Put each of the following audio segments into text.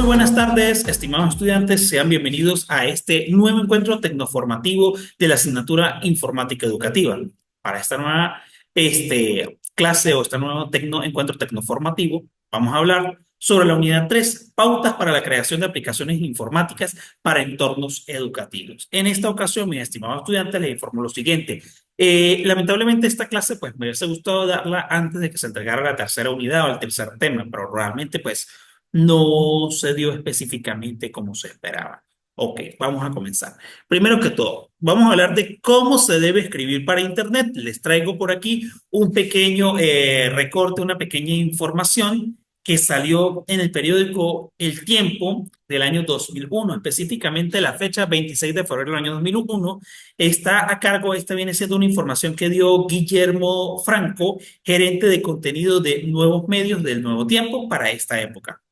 buenas tardes, estimados estudiantes. Sean bienvenidos a este nuevo encuentro tecnoformativo de la asignatura Informática Educativa. Para esta nueva clase o este nuevo encuentro tecnoformativo, vamos a hablar sobre la unidad 3, pautas para la creación de aplicaciones informáticas para entornos educativos. En esta ocasión, mis estimados estudiantes, les informo lo siguiente. Lamentablemente esta clase pues me hubiese gustado darla antes de que se entregara la tercera unidad o el tercer tema, pero realmente pues no se dio específicamente como se esperaba. Ok, vamos a comenzar. Primero que todo, vamos a hablar de cómo se debe escribir para Internet. Les traigo por aquí un pequeño recorte, una pequeña información que salió en el periódico El Tiempo del año 2001, específicamente la fecha 26 de febrero del año 2001. Está a cargo, esta viene siendo una información que dio Guillermo Franco, gerente de contenido de nuevos medios del Nuevo Tiempo para esta época.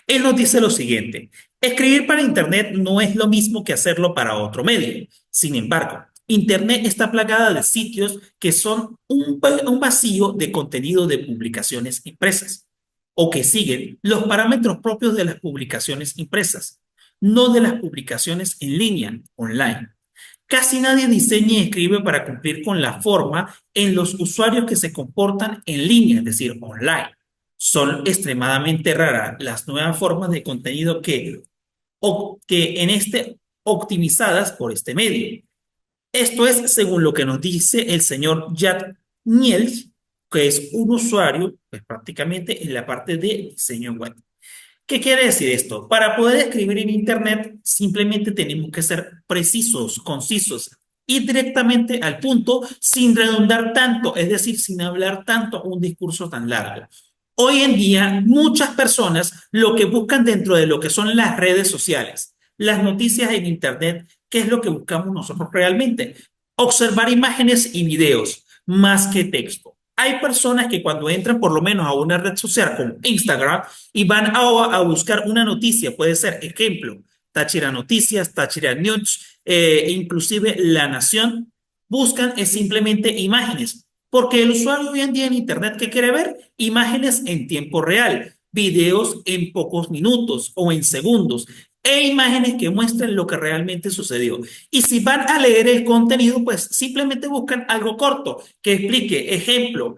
Él nos dice lo siguiente: escribir para Internet no es lo mismo que hacerlo para otro medio. Sin embargo, Internet está plagada de sitios que son un vacío de contenido de publicaciones impresas o que siguen los parámetros propios de las publicaciones impresas, no de las publicaciones en línea, online. Casi nadie diseña y escribe para cumplir con la forma en los usuarios que se comportan en línea, es decir, online. Son extremadamente raras las nuevas formas de contenido que en optimizadas por este medio. Esto es según lo que nos dice el señor Jack Niels, que es un usuario, pues prácticamente en la parte de diseño web. ¿Qué quiere decir esto? Para poder escribir en Internet, simplemente tenemos que ser precisos, concisos y directamente al punto, sin redundar tanto, es decir, sin hablar tanto un discurso tan largo. Hoy en día, muchas personas lo que buscan dentro de lo que son las redes sociales, las noticias en Internet, ¿qué es lo que buscamos nosotros realmente? Observar imágenes y videos más que texto. Hay personas que cuando entran por lo menos a una red social como Instagram y van a buscar una noticia, puede ser, ejemplo, Táchira Noticias, Táchira News, inclusive La Nación, buscan es simplemente imágenes, porque el usuario hoy en día en Internet, ¿qué quiere ver? Imágenes en tiempo real, videos en pocos minutos o en segundos, e imágenes que muestren lo que realmente sucedió. Y si van a leer el contenido, pues simplemente buscan algo corto que explique, ejemplo,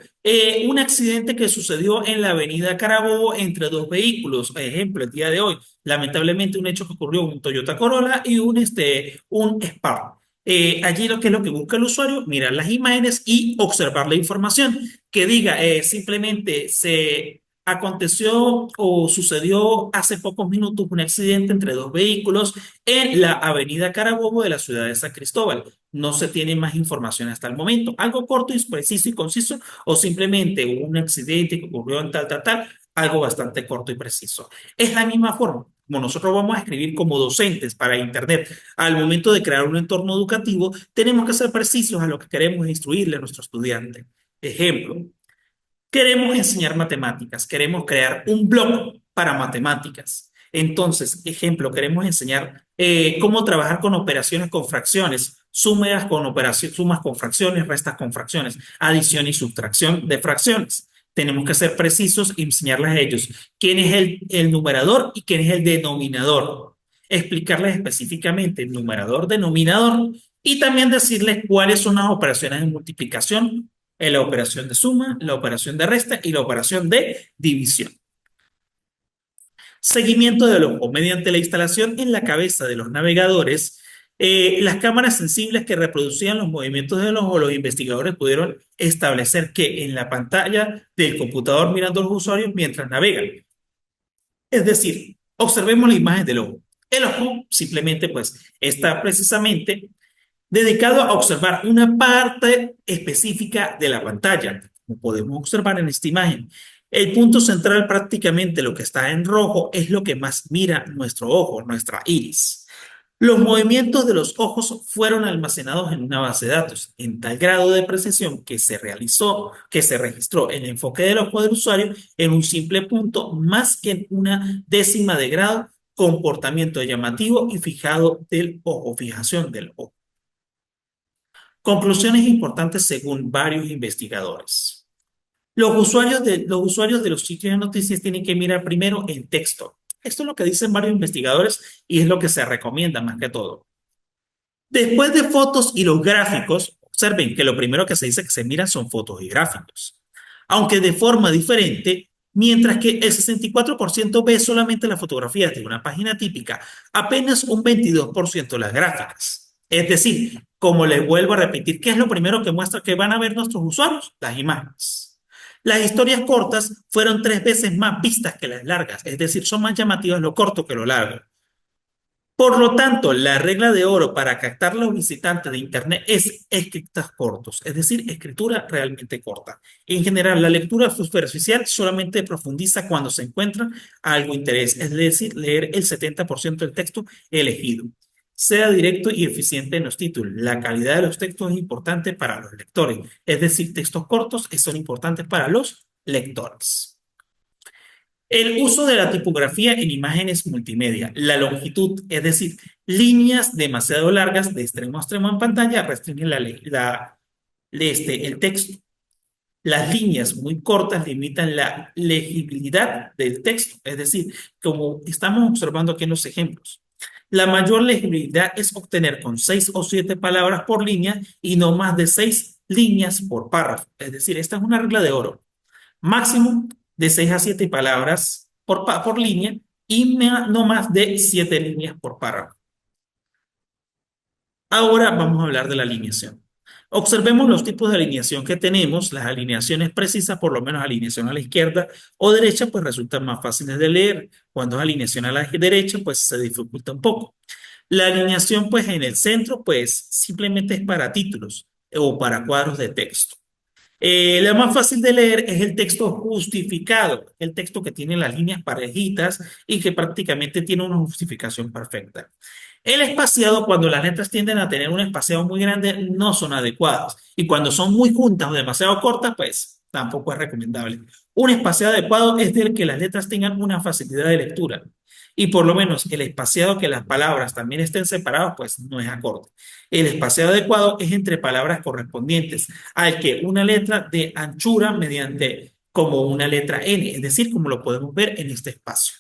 un accidente que sucedió en la avenida Carabobo entre dos vehículos, ejemplo, el día de hoy, lamentablemente un hecho que ocurrió en un Toyota Corolla y un Spark. Allí lo que es lo que busca el usuario, mirar las imágenes y observar la información que diga simplemente se aconteció o sucedió hace pocos minutos un accidente entre dos vehículos en la avenida Carabobo de la ciudad de San Cristóbal. No se tiene más información hasta el momento. Algo corto y preciso y conciso o simplemente un accidente que ocurrió en tal, algo bastante corto y preciso. Es la misma forma como nosotros vamos a escribir como docentes para Internet. Al momento de crear un entorno educativo, tenemos que ser precisos a lo que queremos instruirle a nuestro estudiante. Ejemplo, queremos enseñar matemáticas, queremos crear un blog para matemáticas. Entonces, ejemplo, queremos enseñar cómo trabajar con operaciones con fracciones, sumas con fracciones, restas con fracciones, adición y sustracción de fracciones. Tenemos que ser precisos y enseñarles a ellos quién es el numerador y quién es el denominador. Explicarles específicamente el numerador, denominador y también decirles cuáles son las operaciones de multiplicación, en la operación de suma, la operación de resta y la operación de división. Seguimiento del ojo. Mediante la instalación en la cabeza de los navegadores, las cámaras sensibles que reproducían los movimientos del ojo, los investigadores pudieron establecer que en la pantalla del computador mirando a los usuarios mientras navegan. Es decir, observemos la imagen del ojo. El ojo simplemente pues está precisamente dedicado a observar una parte específica de la pantalla, como podemos observar en esta imagen. El punto central, prácticamente lo que está en rojo, es lo que más mira nuestro ojo, nuestra iris. Los movimientos de los ojos fueron almacenados en una base de datos en tal grado de precisión que se registró el enfoque del ojo del usuario en un simple punto más que en una décima de grado, comportamiento llamativo y fijado del ojo, fijación del ojo. Conclusiones importantes según varios investigadores. Los usuarios de los sitios de noticias tienen que mirar primero el texto. Esto es lo que dicen varios investigadores y es lo que se recomienda más que todo. Después de fotos y los gráficos, observen que lo primero que se dice que se miran son fotos y gráficos, aunque de forma diferente, mientras que el 64% ve solamente las fotografías de una página típica, apenas un 22% las gráficas. Es decir, como les vuelvo a repetir, ¿qué es lo primero que muestra que van a ver nuestros usuarios? Las imágenes. Las historias cortas fueron 3 veces más vistas que las largas, es decir, son más llamativas lo corto que lo largo. Por lo tanto, la regla de oro para captar a los visitantes de Internet es escritas cortos, es decir, escritura realmente corta. En general, la lectura superficial solamente profundiza cuando se encuentra algo interés, es decir, leer el 70% del texto elegido. Sea directo y eficiente en los títulos. La calidad de los textos es importante para los lectores, es decir, textos cortos son importantes para los lectores. El uso de la tipografía en imágenes multimedia. La longitud, es decir, líneas demasiado largas de extremo a extremo en pantalla restringen el texto. Las líneas muy cortas limitan la legibilidad del texto, es decir, como estamos observando aquí en los ejemplos. La mayor legibilidad es obtener con 6 o 7 palabras por línea y no más de 6 líneas por párrafo. Es decir, esta es una regla de oro máximo de 6 a 7 palabras por línea y no más de 7 líneas por párrafo. Ahora vamos a hablar de la alineación. Observemos los tipos de alineación que tenemos. Las alineaciones precisas, por lo menos alineación a la izquierda o derecha, pues resultan más fáciles de leer. Cuando es alineación a la derecha, pues se dificulta un poco. La alineación, pues en el centro, pues simplemente es para títulos o para cuadros de texto. La más fácil de leer es el texto justificado, el texto que tiene las líneas parejitas y que prácticamente tiene una justificación perfecta. El espaciado, cuando las letras tienden a tener un espaciado muy grande, no son adecuados. Y cuando son muy juntas o demasiado cortas, pues tampoco es recomendable. Un espaciado adecuado es del que las letras tengan una facilidad de lectura. Y por lo menos el espaciado que las palabras también estén separadas, pues no es acorde. El espaciado adecuado es entre palabras correspondientes al que una letra de anchura mediante como una letra N, es decir, como lo podemos ver en este espacio.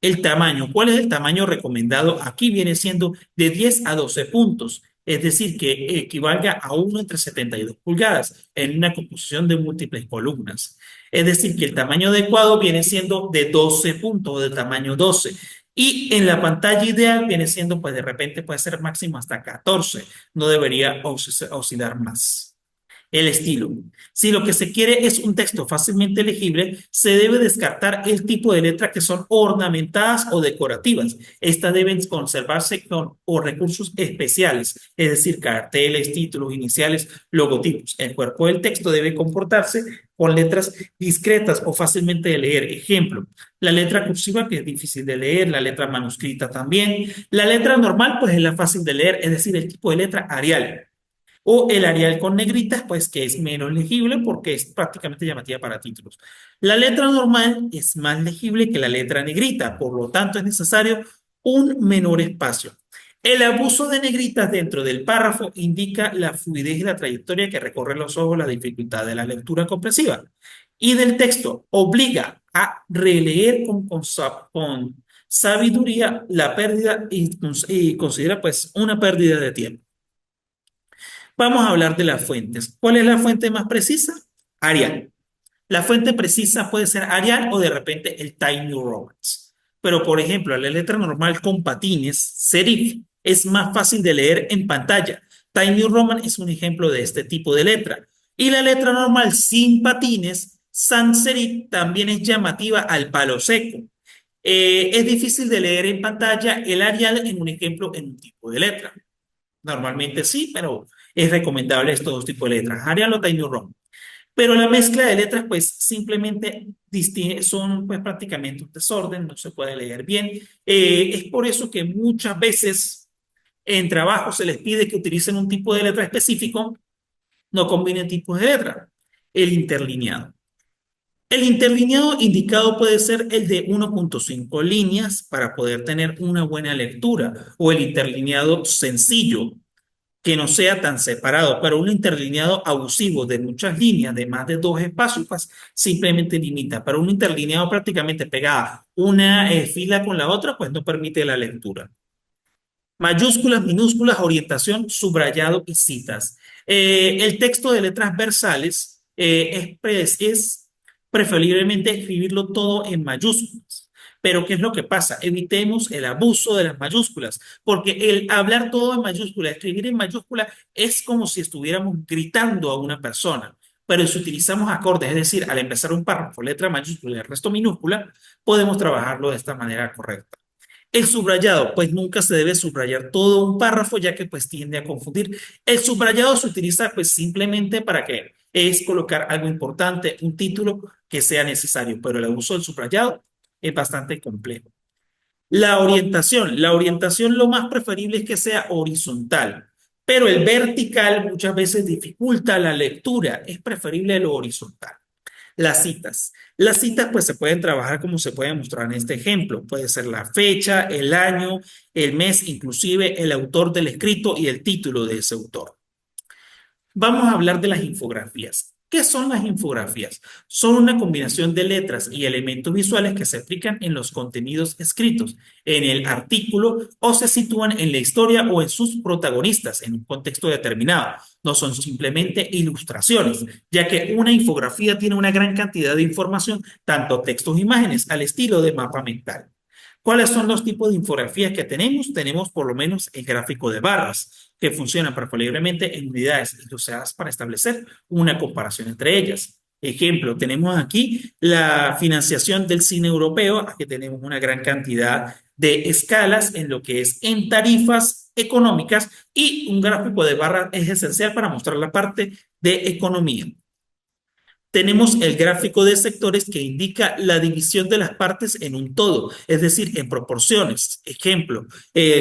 El tamaño, ¿cuál es el tamaño recomendado? Aquí viene siendo de 10 a 12 puntos, es decir, que equivalga a 1 entre 72 pulgadas en una composición de múltiples columnas. Es decir, que el tamaño adecuado viene siendo de 12 puntos, de tamaño 12. Y en la pantalla ideal viene siendo, pues de repente puede ser máximo hasta 14. No debería oscilar más. El estilo. Si lo que se quiere es un texto fácilmente legible, se debe descartar el tipo de letra que son ornamentadas o decorativas. Estas deben conservarse con o recursos especiales, es decir, carteles, títulos iniciales, logotipos. El cuerpo del texto debe comportarse con letras discretas o fácilmente de leer. Ejemplo, la letra cursiva que es difícil de leer, la letra manuscrita también. La letra normal pues es la fácil de leer, es decir, el tipo de letra Arial. O el Arial con negritas, pues que es menos legible porque es prácticamente llamativa para títulos. La letra normal es más legible que la letra negrita, por lo tanto es necesario un menor espacio. El abuso de negritas dentro del párrafo indica la fluidez y la trayectoria que recorren los ojos, la dificultad de la lectura comprensiva. Y del texto obliga a releer con sabiduría la pérdida y considera pues una pérdida de tiempo. Vamos a hablar de las fuentes. ¿Cuál es la fuente más precisa? Arial. La fuente precisa puede ser Arial o de repente el Times New Roman. Pero, por ejemplo, la letra normal con patines, serif, es más fácil de leer en pantalla. Times New Roman es un ejemplo de este tipo de letra. Y la letra normal sin patines, sans serif, también es llamativa al palo seco. Es difícil de leer en pantalla el Arial en un ejemplo en un tipo de letra. Normalmente sí, pero es recomendable estos dos tipos de letras, Arial o Times New Roman. Pero la mezcla de letras, pues simplemente son pues prácticamente un desorden, no se puede leer bien. Es por eso que muchas veces en trabajo se les pide que utilicen un tipo de letra específico, no combinen tipos de letra. El interlineado. El interlineado indicado puede ser el de 1.5 líneas para poder tener una buena lectura o el interlineado sencillo que no sea tan separado, pero un interlineado abusivo de muchas líneas, de más de dos espacios, pues simplemente limita. Pero un interlineado prácticamente pegada una fila con la otra, pues no permite la lectura. Mayúsculas, minúsculas, orientación, subrayado y citas. El texto de letras versales es preferiblemente escribirlo todo en mayúsculas. Pero ¿qué es lo que pasa? Evitemos el abuso de las mayúsculas, porque el hablar todo en mayúsculas, escribir en mayúsculas, es como si estuviéramos gritando a una persona. Pero si utilizamos acordes, es decir, al empezar un párrafo, letra mayúscula y el resto minúscula, podemos trabajarlo de esta manera correcta. El subrayado, pues nunca se debe subrayar todo un párrafo, ya que pues tiende a confundir. El subrayado se utiliza pues simplemente para que es colocar algo importante, un título que sea necesario, pero el uso del subrayado es bastante complejo. La orientación lo más preferible es que sea horizontal, pero el vertical muchas veces dificulta la lectura, es preferible lo horizontal. Las citas. Las citas pues se pueden trabajar como se puede mostrar en este ejemplo. Puede ser la fecha, el año, el mes, inclusive el autor del escrito y el título de ese autor. Vamos a hablar de las infografías. ¿Qué son las infografías? Son una combinación de letras y elementos visuales que se aplican en los contenidos escritos, en el artículo o se sitúan en la historia o en sus protagonistas en un contexto determinado. No son simplemente ilustraciones, ya que una infografía tiene una gran cantidad de información, tanto textos e imágenes, al estilo de mapa mental. ¿Cuáles son los tipos de infografías que tenemos? Tenemos por lo menos el gráfico de barras, que funciona preferiblemente en unidades usadas para establecer una comparación entre ellas. Ejemplo, tenemos aquí la financiación del cine europeo. Aquí tenemos una gran cantidad de escalas en lo que es en tarifas económicas y un gráfico de barras es esencial para mostrar la parte de economía. Tenemos el gráfico de sectores que indica la división de las partes en un todo, es decir, en proporciones. Ejemplo,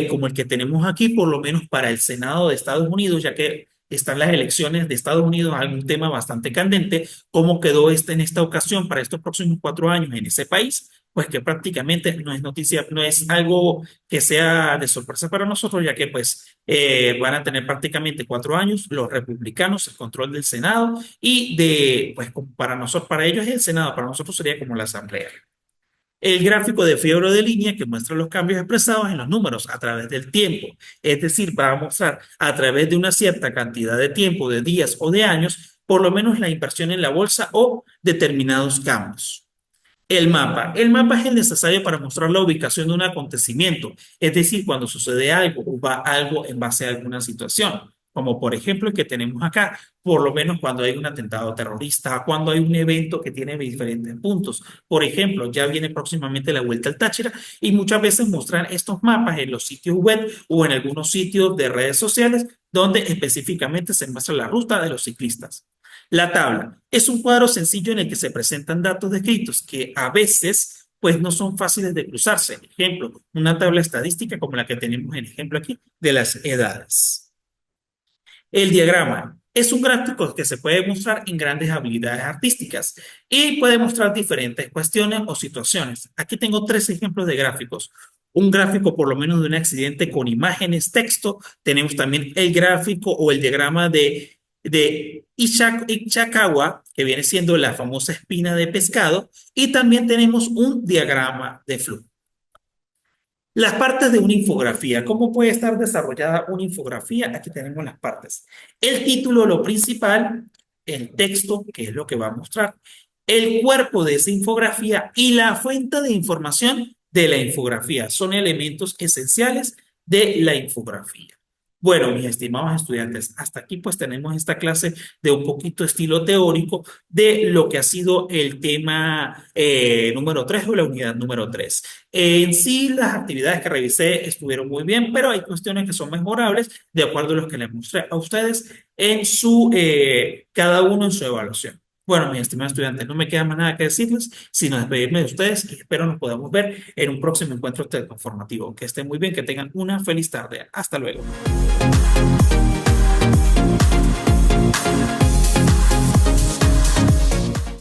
como el que tenemos aquí, por lo menos para el Senado de Estados Unidos, ya que están las elecciones de Estados Unidos, hay un tema bastante candente, cómo quedó este en esta ocasión para estos próximos 4 años en ese país, pues que prácticamente no es noticia, no es algo que sea de sorpresa para nosotros, ya que pues van a tener prácticamente 4 años los republicanos el control del Senado y de, pues para nosotros, para ellos es el Senado, para nosotros sería como la Asamblea. El gráfico de fiebre de línea que muestra los cambios expresados en los números a través del tiempo. Es decir, va a mostrar a través de una cierta cantidad de tiempo, de días o de años, por lo menos la inversión en la bolsa o determinados cambios. El mapa. El mapa es el necesario para mostrar la ubicación de un acontecimiento, es decir, cuando sucede algo o va algo en base a alguna situación, como por ejemplo el que tenemos acá, por lo menos cuando hay un atentado terrorista, cuando hay un evento que tiene diferentes puntos. Por ejemplo, ya viene próximamente la Vuelta al Táchira y muchas veces muestran estos mapas en los sitios web o en algunos sitios de redes sociales donde específicamente se muestra la ruta de los ciclistas. La tabla es un cuadro sencillo en el que se presentan datos descritos que a veces pues no son fáciles de cruzarse. Ejemplo, una tabla estadística como la que tenemos en ejemplo aquí de las edades. El diagrama es un gráfico que se puede mostrar en grandes habilidades artísticas y puede mostrar diferentes cuestiones o situaciones. Aquí tengo 3 ejemplos de gráficos. Un gráfico por lo menos de un accidente con imágenes, texto. Tenemos también el gráfico o el diagrama de Ishikawa, que viene siendo la famosa espina de pescado. Y también tenemos un diagrama de flujo. Las partes de una infografía. ¿Cómo puede estar desarrollada una infografía? Aquí tenemos las partes. El título, lo principal, el texto, que es lo que va a mostrar, el cuerpo de esa infografía y la fuente de información de la infografía. Son elementos esenciales de la infografía. Bueno, mis estimados estudiantes, hasta aquí pues tenemos esta clase de un poquito estilo teórico de lo que ha sido el tema número 3 o la unidad número 3. En sí, las actividades que revisé estuvieron muy bien, pero hay cuestiones que son mejorables de acuerdo a los que les mostré a ustedes en cada uno en su evaluación. Bueno, mis estimados estudiantes, no me queda más nada que decirles, sino despedirme de ustedes y espero nos podamos ver en un próximo encuentro informativo. Que estén muy bien, que tengan una feliz tarde. Hasta luego.